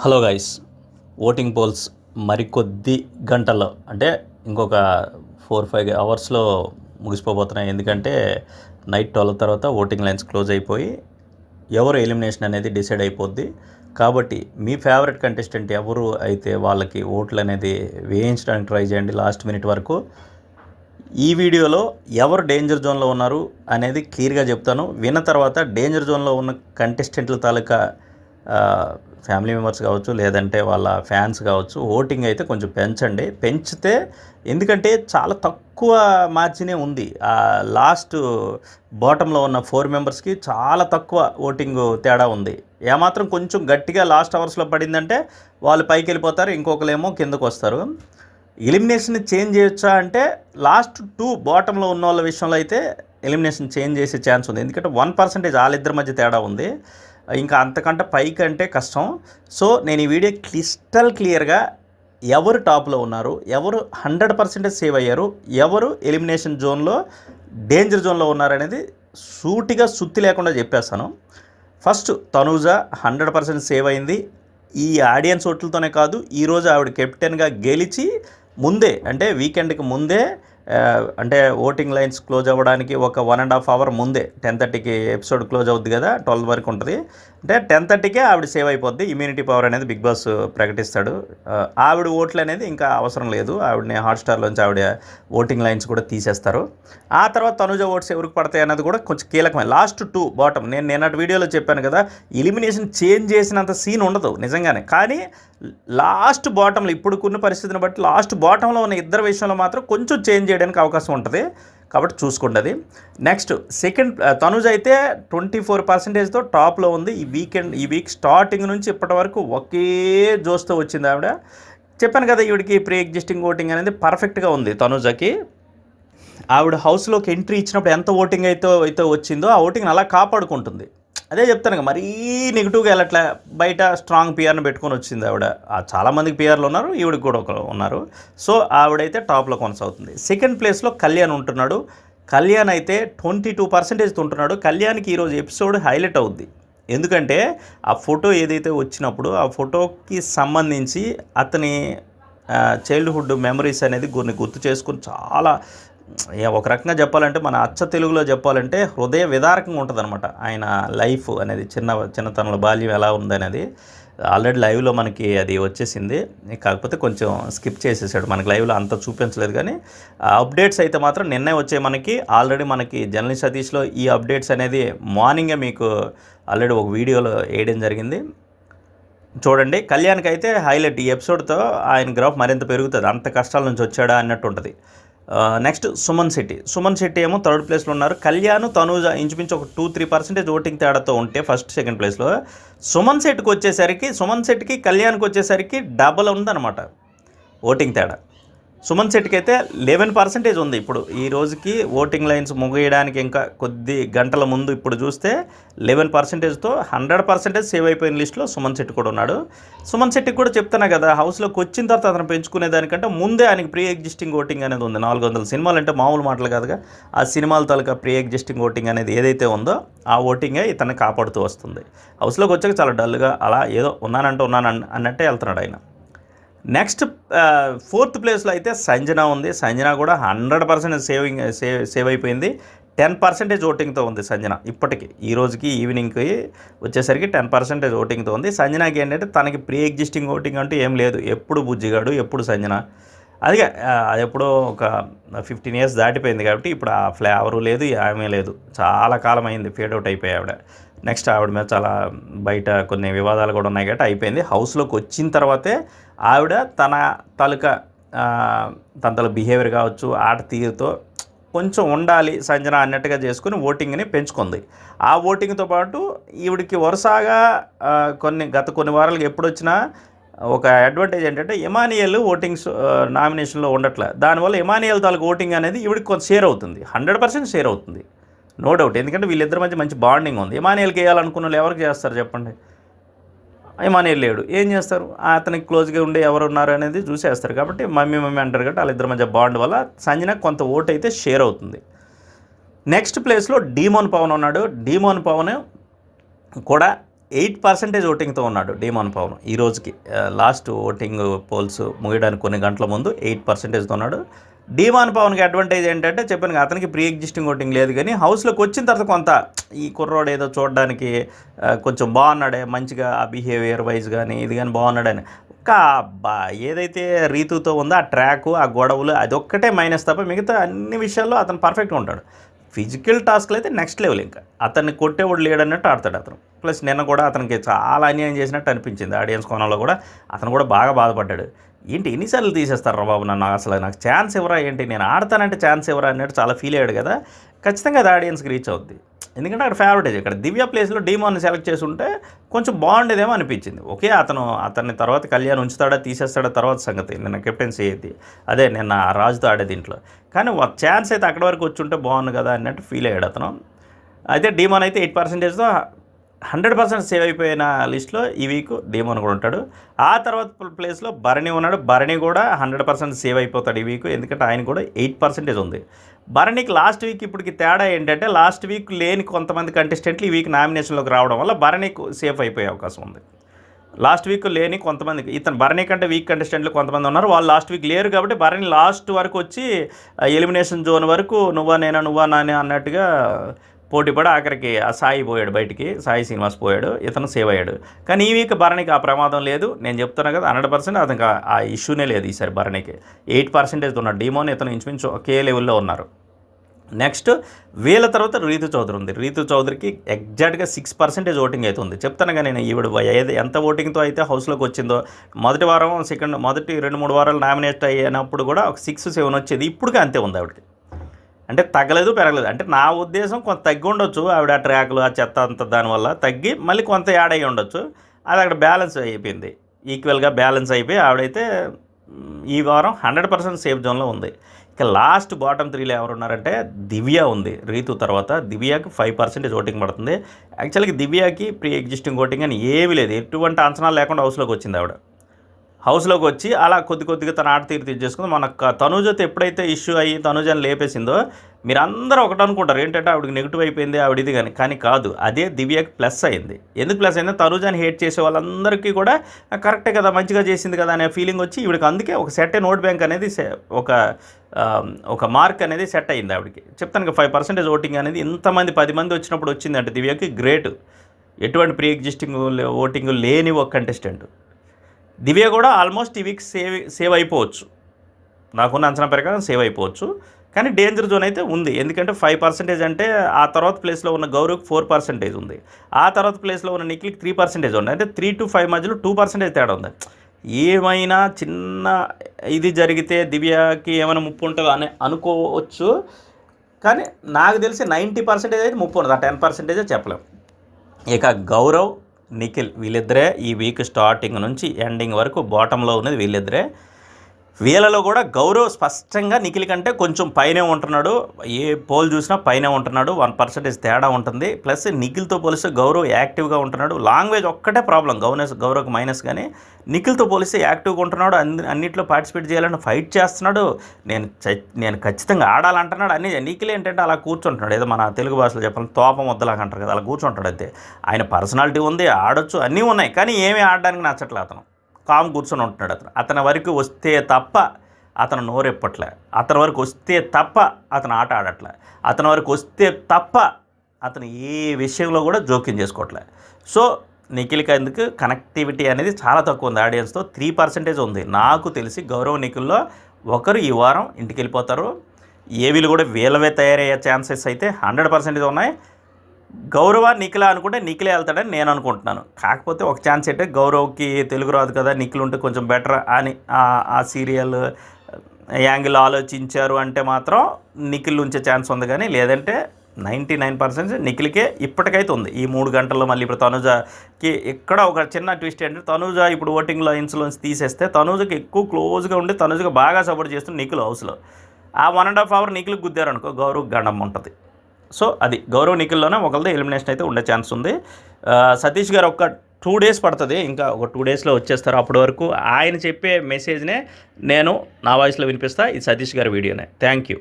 Hello guys, voting poles మరికొద్ది గంటల్లో అంటే ఇంకొక 4-5 అవర్స్లో ముగిసిపోబోతున్నాయి. ఎందుకంటే నైట్ 12 తర్వాత ఓటింగ్ లైన్స్ క్లోజ్ అయిపోయి ఎవరు ఎలిమినేషన్ అనేది డిసైడ్ అయిపోద్ది. కాబట్టి మీ ఫేవరెట్ కంటెస్టెంట్ ఎవరు అయితే వాళ్ళకి ఓట్లు అనేది వేయించడానికి ట్రై చేయండి లాస్ట్ మినిట్ వరకు. ఈ వీడియోలో ఎవరు డేంజర్ జోన్లో ఉన్నారు అనేది క్లియర్గా చెప్తాను. విన్న తర్వాత డేంజర్ జోన్లో ఉన్న కంటెస్టెంట్ల తాలూకా ఫ్యామిలీ మెంబర్స్ కావచ్చు, లేదంటే వాళ్ళ ఫ్యాన్స్ కావచ్చు, ఓటింగ్ అయితే కొంచెం పెంచితే, ఎందుకంటే చాలా తక్కువ మార్జినే ఉంది. లాస్ట్ బాటంలో ఉన్న 4 మెంబర్స్కి చాలా తక్కువ ఓటింగ్ తేడా ఉంది. ఏమాత్రం కొంచెం గట్టిగా లాస్ట్ అవర్స్లో పడిందంటే వాళ్ళు పైకి వెళ్ళిపోతారు, ఇంకొకరేమో కిందకు వస్తారు. ఎలిమినేషన్ చేంజ్ చేయొచ్చా అంటే లాస్ట్ 2 బాటంలో ఉన్న వాళ్ళ విషయంలో అయితే ఎలిమినేషన్ చేంజ్ చేసే ఛాన్స్ ఉంది. ఎందుకంటే 1% వాళ్ళిద్దరి మధ్య తేడా ఉంది. ఇంకా అంతకంటే పైకి అంటే కష్టం. సో నేను ఈ వీడియో క్లియర్గా ఎవరు టాప్లో ఉన్నారు, ఎవరు 100% సేవ్ అయ్యారు, ఎవరు ఎలిమినేషన్ జోన్లో డేంజర్ జోన్లో ఉన్నారనేది సూటిగా సుత్తి లేకుండా చెప్పేస్తాను. ఫస్ట్ తనూజ 100% సేవ్ అయింది. ఈ ఆడియన్స్ ఓట్లతోనే కాదు, ఈరోజు ఆవిడ కెప్టెన్గా గెలిచి ముందే, అంటే వీకెండ్కి ముందే, అంటే ఓటింగ్ లైన్స్ క్లోజ్ అవ్వడానికి ఒక 1.5 అవర్ ముందే 10:30కి ఎపిసోడ్ క్లోజ్ అవుద్ది కదా, 12 వరకు ఉంటుంది. అంటే 10:30కే ఆవిడ సేవ్ అయిపోద్ది. ఇమ్యూనిటీ పవర్ అనేది బిగ్ బాస్ ప్రకటిస్తాడు. ఆవిడ ఓట్లు అనేది ఇంకా అవసరం లేదు. ఆవిడని హాట్స్టార్లోంచి ఆవిడ ఓటింగ్ లైన్స్ కూడా తీసేస్తారు. ఆ తర్వాత తనుజ ఓట్స్ ఎవరికి పడతాయి అన్నది కూడా కొంచెం కీలకమే. లాస్ట్ 2 బాటం నేను నిన్నటి వీడియోలో చెప్పాను కదా, ఎలిమినేషన్ చేంజ్ చేసినంత సీన్ ఉండదు నిజంగానే. కానీ లాస్ట్ బాటంలో ఇప్పుడుకున్న పరిస్థితిని బట్టి లాస్ట్ బాటంలో ఉన్న ఇద్దరు విషయంలో మాత్రం కొంచెం చేంజ్ చేయడానికి అవకాశం ఉంటుంది. కాబట్టి చూసుకోండి అది. నెక్స్ట్ సెకండ్ తనుజ్ అయితే 24%తో టాప్లో ఉంది. ఈ వీక్ స్టార్టింగ్ నుంచి ఇప్పటి వరకు ఒకే జోస్తో వచ్చింది ఆవిడ. చెప్పాను కదా, ఈవిడికి ప్రీ ఎగ్జిస్టింగ్ ఓటింగ్ అనేది పర్ఫెక్ట్గా ఉంది. తనుజకి ఆవిడ హౌస్లోకి ఎంట్రీ ఇచ్చినప్పుడు ఎంత ఓటింగ్ అయితే వచ్చిందో ఆ ఓటింగ్ని అలా కాపాడుకుంటుంది. అదే చెప్తాను, మరీ నెగిటివ్గా వెళ్ళట్లే. బయట స్ట్రాంగ్ పిఆర్ని పెట్టుకొని వచ్చింది ఆవిడ. చాలామందికి పిఆర్లు ఉన్నారు, ఈవిడికి కూడా ఉన్నారు. సో ఆవిడైతే టాప్లో కొనసాగుతుంది. సెకండ్ ప్లేస్లో కళ్యాణ్ ఉంటున్నాడు. కళ్యాణ్ అయితే 22% ఉంటున్నాడు. కళ్యాణ్కి ఈరోజు ఎపిసోడ్ హైలైట్ అవుద్ది. ఎందుకంటే ఆ ఫోటో ఏదైతే వచ్చినప్పుడు ఆ ఫోటోకి సంబంధించి అతని చైల్డ్హుడ్ మెమరీస్ అనేది గుర్తు చేసుకుని చాలా, ఒక రకంగా చెప్పాలంటే మన అచ్చ తెలుగులో చెప్పాలంటే హృదయ విదారకంగా ఉంటుంది అనమాట. ఆయన లైఫ్ అనేది చిన్నతనంలో బాల్యం ఎలా ఉందనేది ఆల్రెడీ లైవ్లో మనకి అది వచ్చేసింది. కాకపోతే కొంచెం స్కిప్ చేసేసాడు, మనకి లైవ్లో అంత చూపించలేదు. కానీ అప్డేట్స్ అయితే మాత్రం నిన్నే వచ్చాయి మనకి. ఆల్రెడీ మనకి జర్నలిస్ట్ సతీష్లో ఈ అప్డేట్స్ అనేది మార్నింగే మీకు ఆల్రెడీ ఒక వీడియోలో వేయడం జరిగింది. చూడండి, కళ్యాణ్కి అయితే హైలైట్. ఈ ఎపిసోడ్తో ఆయన గ్రాఫ్ మరింత పెరుగుతుంది. అంత కష్టాల నుంచి వచ్చాడా అన్నట్టు ఉంటుంది. నెక్స్ట్ సుమన్ శెట్టి ఏమో 3rd ప్లేస్లో ఉన్నారు. కళ్యాణ్ తనూజ ఇంచుమించు ఒక 2-3% ఓటింగ్ తేడాతో ఉంటే ఫస్ట్ సెకండ్ ప్లేస్లో. సుమన్ శెట్టికి కళ్యాణ్కి వచ్చేసరికి డబల్ ఉందన్నమాట ఓటింగ్ తేడా. సుమన్ శెట్టికి అయితే 11% ఉంది. ఇప్పుడు ఈ రోజుకి ఓటింగ్ లైన్స్ ముగియడానికి ఇంకా కొద్ది గంటల ముందు ఇప్పుడు చూస్తే 11%తో 100% సేవ్ అయిపోయిన లిస్టులో సుమన్ శెట్టి కూడా ఉన్నాడు. సుమన్ శెట్టికి కూడా చెప్తున్నా కదా, హౌస్లోకి వచ్చిన తర్వాత అతను పెంచుకునే దానికంటే ముందే ఆయనకి ప్రీ ఎగ్జిస్టింగ్ ఓటింగ్ అనేది ఉంది. 400 సినిమాలు అంటే మామూలు మాటలు కాదుగా. ఆ సినిమాల తాలూకా ప్రీ ఎగ్జిస్టింగ్ ఓటింగ్ అనేది ఏదైతే ఉందో ఆ ఓటింగే ఇతన్ని కాపాడుతూ వస్తుంది. హౌస్లోకి వచ్చాక చాలా డల్గా అలా ఏదో ఉన్నాను అన్నట్టే వెళ్తున్నాడు ఆయన. నెక్స్ట్ 4th ప్లేస్లో అయితే సంజన ఉంది. సంజన కూడా 100% సేవ్ అయిపోయింది. 10% ఓటింగ్తో ఉంది సంజన. ఇప్పటికి ఈ రోజుకి ఈవినింగ్కి వచ్చేసరికి 10% ఓటింగ్తో ఉంది. సంజనకి ఏంటంటే తనకి ప్రీ ఎగ్జిస్టింగ్ ఓటింగ్ అంటూ ఏం లేదు. ఎప్పుడు బుజ్జిగాడు, ఎప్పుడు సంజన. అది ఎప్పుడో ఒక 15 ఇయర్స్ దాటిపోయింది కాబట్టి ఇప్పుడు ఆ ఫ్లేవరు లేదు, ఆమె లేదు. చాలా కాలం అయింది, ఫేడౌట్ అయిపోయి ఆవిడ. నెక్స్ట్ ఆవిడ మీద చాలా బయట కొన్ని వివాదాలు కూడా ఉన్నాయి కాబట్టి అయిపోయింది. హౌస్లోకి వచ్చిన తర్వాతే ఆవిడ తన తాలూకా బిహేవియర్ కావచ్చు, ఆట తీరుతో కొంచెం ఉండాలి సంజన అన్నట్టుగా చేసుకుని ఓటింగ్ని పెంచుకుంది. ఆ ఓటింగ్తో పాటు ఈవిడికి వరుసగా కొన్ని వారాలకు ఎప్పుడు వచ్చినా ఒక అడ్వాంటేజ్ ఏంటంటే ఇమానియల్ ఓటింగ్స్ నామినేషన్లో ఉండట్లే. దానివల్ల ఇమానియల్ తాలూకు ఓటింగ్ అనేది ఈవిడికి కొంత షేర్ అవుతుంది. 100% షేర్ అవుతుంది, నో డౌట్. ఎందుకంటే వీళ్ళిద్దరి మధ్య మంచి బాండింగ్ ఉంది. ఇమానియల్కి వేయాలనుకున్న వాళ్ళు ఎవరికి చేస్తారు చెప్పండి? ఇమానియల్ లేడు, ఏం చేస్తారు? అతనికి క్లోజ్గా ఉండే ఎవరు ఉన్నారు అనేది చూసేస్తారు. కాబట్టి మమ్మీ అంటారు కాబట్టి వాళ్ళిద్దరి మధ్య బాండ్ వల్ల సంజన కొంత ఓటు అయితే షేర్ అవుతుంది. నెక్స్ట్ ప్లేస్లో డీమోన్ పవన్ ఉన్నాడు. డీమోన్ పవన్ కూడా 8% ఓటింగ్తో ఉన్నాడు డీమాన్ పవన్ ఈ రోజుకి. లాస్ట్ ఓటింగ్ పోల్స్ ముగియడానికి కొన్ని గంటల ముందు 8%తో ఉన్నాడు. డీమాన్ పవన్కి అడ్వాంటేజ్ ఏంటంటే చెప్పాను కదా, అతనికి ప్రీ ఎగ్జిస్టింగ్ ఓటింగ్ లేదు, కానీ హౌస్లోకి వచ్చిన తర్వాత కొంత ఈ కుర్రోడు ఏదో చూడడానికి కొంచెం బాగున్నాడే, మంచిగా ఆ బిహేవియర్ వైజ్ కానీ ఇది కానీ బాగున్నాడని ఒక్క ఏదైతే రీతుతో ఉందో ఆ ట్రాకు ఆ గొడవలు అదొక్కటే మైనస్ తప్ప మిగతా అన్ని విషయాల్లో అతను పర్ఫెక్ట్గా ఉంటాడు. ఫిజికల్ టాస్క్లు అయితే నెక్స్ట్ లెవెల్, ఇంకా అతన్ని కొట్టేవాడు లేడన్నట్టు ఆడతాడు అతను. ప్లస్ నిన్న కూడా అతనికి చాలా అన్యాయం చేసినట్టు అనిపించింది. ఆడియన్స్ కోణంలో కూడా అతను కూడా బాగా బాధపడ్డాడు. ఏంటి ఎన్నిసార్లు తీసేస్తారు రా బాబు నన్ను, అసలు నాకు ఛాన్స్ ఇవ్వరా ఏంటి, నేను ఆడతానంటే ఛాన్స్ ఇవ్వరా అన్నట్టు చాలా ఫీల్ అయ్యాడు కదా. ఖచ్చితంగా అది ఆడియన్స్కి రీచ్ అవుద్ది, ఎందుకంటే అక్కడ ఫేవరేటేజ్. ఇక్కడ దివ్య ప్లేస్లో డీమాన్ని సెలెక్ట్ చేసి ఉంటే కొంచెం బాగుండేదేమో అనిపించింది. ఓకే, అతన్ని తర్వాత కళ్యాణ్ ఉంచుతాడా తీసేస్తాడా తర్వాత సంగతి, నిన్న కెప్టెన్సీ అయితే అదే నిన్న రాజుతో ఆడే దీంట్లో. కానీ ఛాన్స్ అయితే అక్కడ వరకు వచ్చి ఉంటే బాగుంది కదా అన్నట్టు ఫీల్ అయ్యాడు అతను. అయితే డీమాన్ అయితే 8%తో 100% సేవ్ అయిపోయిన లిస్ట్లో ఈ వీక్ డీమాన్ కూడా ఉంటాడు. ఆ తర్వాత ప్లేస్లో భరణి ఉన్నాడు. భరణి కూడా 100% సేవ్ అయిపోతాడు ఈ వీక్, ఎందుకంటే ఆయన కూడా 8% ఉంది. భరణికి లాస్ట్ వీక్ ఇప్పటికి తేడా ఏంటంటే, లాస్ట్ వీక్ లేని కొంతమంది కంటెస్టెంట్లు ఈ వీక్ నామినేషన్లోకి రావడం వల్ల భరణికి సేఫ్ అయిపోయే అవకాశం ఉంది. లాస్ట్ వీక్ లేని కొంతమందికి, ఇతను భరణి కంటే వీక్ కంటెస్టెంట్లు కొంతమంది ఉన్నారు, వాళ్ళు లాస్ట్ వీక్ లేరు కాబట్టి భరణి లాస్ట్ వరకు వచ్చి ఎలిమినేషన్ జోన్ వరకు నువ్వా నేనా నువ్వా నానే అన్నట్టుగా పోటీపడి ఆఖరికి ఆ సాయి పోయాడు బయటికి, సాయి శ్రీనివాస్ పోయాడు, ఇతను సేవ్ అయ్యాడు. కానీ ఈ వీక్ భరణికి ఆ ప్రమాదం లేదు. నేను చెప్తున్నా కదా 100% అతనికి ఆ ఇష్యూనే లేదు ఈసారి భరణికి. 8% ఉన్నాడు డీమోన్, ఇతను ఇంచుమించు ఒకే లెవెల్లో ఉన్నారు. నెక్స్ట్ వీళ్ళ తర్వాత రీతు చౌదరి ఉంది. రీతు చౌదరికి ఎగ్జాక్ట్గా 6% ఓటింగ్ అయితే ఉంది. చెప్తాను కానీ నేను ఈవిడ ఎంత ఓటింగ్తో అయితే హౌస్లోకి వచ్చిందో, మొదటి వారం మొదటి 2-3 వారాలు నామినేట్ అయినప్పుడు కూడా ఒక 6-7 వచ్చేది, ఇప్పటికే అంతే ఉంది ఆవిడకి. అంటే తగ్గలేదు పెరగలేదు. అంటే నా ఉద్దేశం కొంత తగ్గి ఉండొచ్చు, ఆవిడ ఆ ట్రాక్లు ఆ చెత్త అంత దానివల్ల తగ్గి మళ్ళీ కొంత యాడ్ అయ్యి ఉండొచ్చు. అది అక్కడ బ్యాలెన్స్ అయిపోయింది, ఈక్వల్గా బ్యాలెన్స్ అయిపోయి ఆవిడైతే ఈ వారం 100% సేఫ్ జోన్లో ఉంది. ఇక లాస్ట్ బాటమ్ 3లో ఎవరున్నారంటే దివ్య ఉంది. రీతు తర్వాత దివ్యకి 5% ఓటింగ్ పడుతుంది. యాక్చువల్గా దివ్యకి ప్రీ ఎగ్జిస్టింగ్ ఓటింగ్ అని ఏమీ లేదు, ఎటువంటి అంచనాలు లేకుండా హౌస్లోకి వచ్చింది ఆవిడ. హౌస్లోకి వచ్చి అలా కొద్దిగా తన ఆట తీరు తీర్చేసుకుంది. మన తనుజతో ఎప్పుడైతే ఇష్యూ అయ్యి తనుజని లేపేసిందో మీరందరూ ఒకటి అనుకుంటారు ఏంటంటే ఆవిడకి నెగిటివ్ అయిపోయింది ఆవిడ ఇది కానీ కాదు, అదే దివ్యకి ప్లస్ అయింది. ఎందుకు ప్లస్ అయింది, తనుజని హేట్ చేసే వాళ్ళందరికీ కూడా కరెక్టే కదా మంచిగా చేసింది కదా అనే ఫీలింగ్ వచ్చి ఈవిడికి అందుకే ఒక సెట్ నోట్ బ్యాంక్ అనేది ఒక మార్క్ అనేది సెట్ అయింది ఆవిడకి. చెప్తాను 5% ఓటింగ్ అనేది ఇంతమంది 10 మంది వచ్చినప్పుడు వచ్చిందంటే దివ్యకి గ్రేట్. ఎటువంటి ప్రీ ఎగ్జిస్టింగ్ ఓటింగ్ లేని ఒక కంటెస్టెంట్. దివ్య కూడా ఆల్మోస్ట్ ఈ వీక్ సేవ్ అయిపోవచ్చు, నాకున్న అంచనా ప్రకారం సేవ్ అయిపోవచ్చు. కానీ డేంజర్ జోన్ అయితే ఉంది, ఎందుకంటే 5% అంటే ఆ తర్వాత ప్లేస్లో ఉన్న గౌరవ్కి 4% ఉంది, ఆ తర్వాత ప్లేస్లో ఉన్న నిఖిల్కి 3% ఉంది. అంటే 3 to 5 మధ్యలో 2% తేడా ఉంది. ఏమైనా చిన్న ఇది జరిగితే దివ్యకి ఏమైనా ముప్పు ఉంటుందో అని అనుకోవచ్చు, కానీ నాకు తెలిసి 90% అయితే ముప్పు ఉండదు, ఆ 10% చెప్పలేం. ఇక గౌరవ్ నిఖిల్ వీళ్ళిద్దరే ఈ వీక్ స్టార్టింగ్ నుంచి ఎండింగ్ వరకు బాటంలో ఉన్నది వీళ్ళిద్దరే. వీళ్ళలో కూడా గౌరవ్ స్పష్టంగా నిఖిల్ కంటే కొంచెం పైనే ఉంటున్నాడు, ఏ పోల్ చూసినా పైనే ఉంటున్నాడు, 1% తేడా ఉంటుంది. ప్లస్ నిఖిల్తో పోలిస్తే గౌరవ్ యాక్టివ్గా ఉంటున్నాడు. లాంగ్వేజ్ ఒక్కటే ప్రాబ్లం గౌరవ్కి మైనస్, కానీ నిఖిల్తో పోలిస్తే యాక్టివ్గా ఉంటున్నాడు, అన్నింటిలో పార్టిసిపేట్ చేయాలని ఫైట్ చేస్తున్నాడు. నేను ఖచ్చితంగా ఆడాలంటున్నాడు అన్నీ. నిఖిల్ ఏంటంటే అలా కూర్చుంటున్నాడు, ఏదో మన తెలుగు భాషలో చెప్పాలి తోపం వద్దలాగా అంటారు కదా, అలా కూర్చుంటాడు అంతే. ఆయన పర్సనాలిటీ ఉంది, ఆడొచ్చు, అన్నీ ఉన్నాయి, కానీ ఏమీ ఆడడానికి నచ్చట్లే. అతను కామ్ కూర్చొని ఉంటున్నాడు. అతని వరకు వస్తే తప్ప అతను నోరెప్పట్లే, అతని వరకు వస్తే తప్ప అతను ఆట ఆడట్లే, అతని వరకు వస్తే తప్ప అతను ఏ విషయంలో కూడా జోక్యం చేసుకోవట్లే. సో నిఖిల్కి ఎందుకు కనెక్టివిటీ అనేది చాలా తక్కువ ఉంది ఆడియన్స్తో, 3% ఉంది. నాకు తెలిసి గౌరవ్ నిఖిల్లో ఒకరు ఈ వారం ఇంటికి వెళ్ళిపోతారు. ఏవీలు కూడా వీళ్ళవే తయారయ్యే ఛాన్సెస్ అయితే 100% ఉన్నాయి. గౌరవ నిఖిల అనుకుంటే నిఖిలే వెళ్తాడని నేను అనుకుంటున్నాను. కాకపోతే ఒక ఛాన్స్ అంటే గౌరవ్కి తెలుగు రాదు కదా, నిఖిల్ ఉంటే కొంచెం బెటర్ అని ఆ సీరియల్ యాంగిల్ ఆలోచించారు అంటే మాత్రం నిఖిల్ ఉంచే ఛాన్స్ ఉంది, కానీ లేదంటే 99% నిఖిల్కే ఇప్పటికైతే ఉంది. ఈ 3 గంటల్లో మళ్ళీ ఇప్పుడు తనుజకి ఇక్కడ ఒక చిన్న ట్విస్ట్ ఏంటంటే, తనుజ ఇప్పుడు ఓటింగ్ లైన్స్లోంచి తీసేస్తే తనుజకి ఎక్కువ క్లోజ్గా ఉండి తనుజకి బాగా సపోర్ట్ చేస్తుంది నిఖిల్ హౌస్లో. ఆ 1.5 hour నిఖిల్కి గుద్దారనుకో గౌరవ్ గండం ఉంటుంది. సో అది గౌరవ్ నిఖిల్లోనే ఒకరిది ఎలిమినేషన్ అయితే ఉండే ఛాన్స్ ఉంది. సతీష్ గారు ఒక 2 days పడుతుంది, ఇంకా ఒక 2 daysలో వచ్చేస్తారు. అప్పటి వరకు ఆయన చెప్పే మెసేజ్నే నేను నా వాయిస్లో వినిపిస్తా. ఇది సతీష్ గారి వీడియోనే. Thank you.